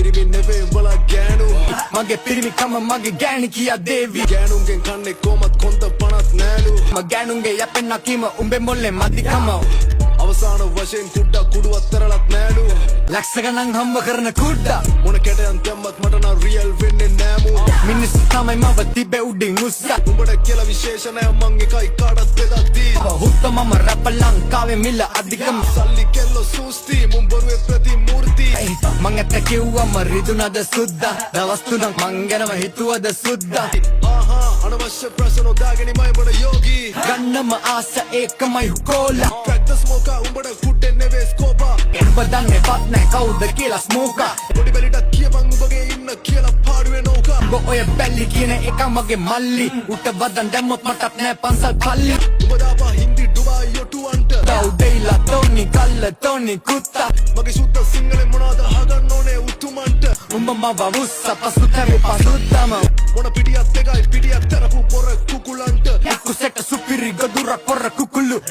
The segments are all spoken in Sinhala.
පිරිමි නෙවේ උඹලා ගෑනු මගේ පිරිමිකම මගේ ගෑණි කියා දේවි ගෑනුන්ගෙන් කන්නේ කොමත් කොන්ද පනත් නෑලු ගෑනුන්ගේ යැපෙන් නකීම උඹේ මොල්ලේ මදිකම අවසාන වශයෙන් කුඩ්ඩා කුඩුවත් තරලත් නෑලු ලක්ෂ ගණන් හම්බ කරන කුඩ්ඩා මොන කැටයන් දැම්මත් මට නම් රියල් වෙන්නේ නෑමු මිනිස්සු තමයි මව තිබේ උඩින් උස්සා උඹට කියලා විශේෂ නෑ මං එකයි කාටත් බෙදක් දී හුත්ත මම රැප ලංකාවේ මිල අධිකම සල්ලි කෙල්ලෝ සූස්ති මුන් බොරුවේ ප්‍රතිමූර්ති මං ඇත්ත කිව්වම රිදුනද සුද්දා දවස් තුනක් මං ගැනම හිතුවද සුද්දා ආහා අනවශ්‍ය ප්‍රශ්න දාගෙනමයි උඹට යෝගී ගන්නම ආස ඒකමයි හුකෝලා ප්‍රැක්ටිස් මොකා උඹට කුඩේ නෙවේ ස්කෝපා උඹ දන්නේ වත් නෑ කවුද කියලා ස්මෝකා පොඩි බැලිට කියපන් උඹගේ ඉන්න කියලා පාඩුවේ නෝකා උඹ ඔය බැල්ලි කියන එක මගේ මල්ලි උට වදන් දැම්මොත් මටත් නෑ පන්සල් පල්ලි උඹ දාපා හින්දි ඩුබායි යොටුවන්ට තවුදෙයිලා තෝනි කල්ල තෝනි කුත්තා මගේ සුත්ත සිංහලෙන් මොනවද අහගන්න ඕනේ උතුමන්ට උඹ මව වුස්ස පසු තැවේ පසුත්තම මොන පිටියත් එකයි පිටියක් තරපු පොර කුකුලන්ට කුසෙට සුපිරි ගොදුරක් පොර කුකුල්ලු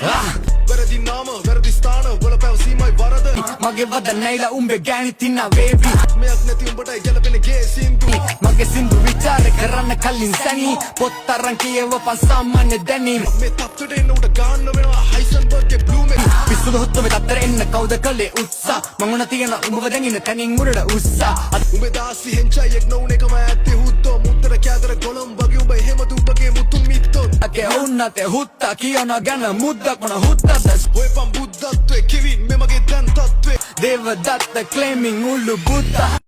වැරදි නාම වැරදි ස්ථාන වල පැවසීමයි වරද මගේ වද නැයිලා උඹේ ගෑණි තින්න වේවි මෙයක් නැති උඹටයි ගැලපෙන ගේ සින්දු මගේ සින්දු විචාර කරන්න කලින් සැනි පොත් අරන් කියවපන් සාමාන්‍ය දැනීම මේ තත්ත්වයට එන්න උට ගන්න වෙනවා හයිසන්බර්ග්ගේ බ්ලූමෙන් පිස්සුද හොත්තම තත්තර එන්න කවුද කළේ උත්සා මං උන තියෙන උඹව දැඟින තැනින් උඩට උස්සා උඹේ දාසි හෙන්චයි එක් නොවුන එකම ඇත්තේ හුත්තෝ මුත්තර කෑදර ගොළම් වගේ උඹ එහෙම දුඹගේ මුතුන් මිත්තෝ අගේ උන්නතේ හුත්තා කියන ගැන මුද්දක් මොන හුත්තද ඔයපන් බුද්ධත්වේ කිවින් මෙමගේ දැන් තත්ත්වේ දේවදත්ත claiming උල්ලු බුත්තා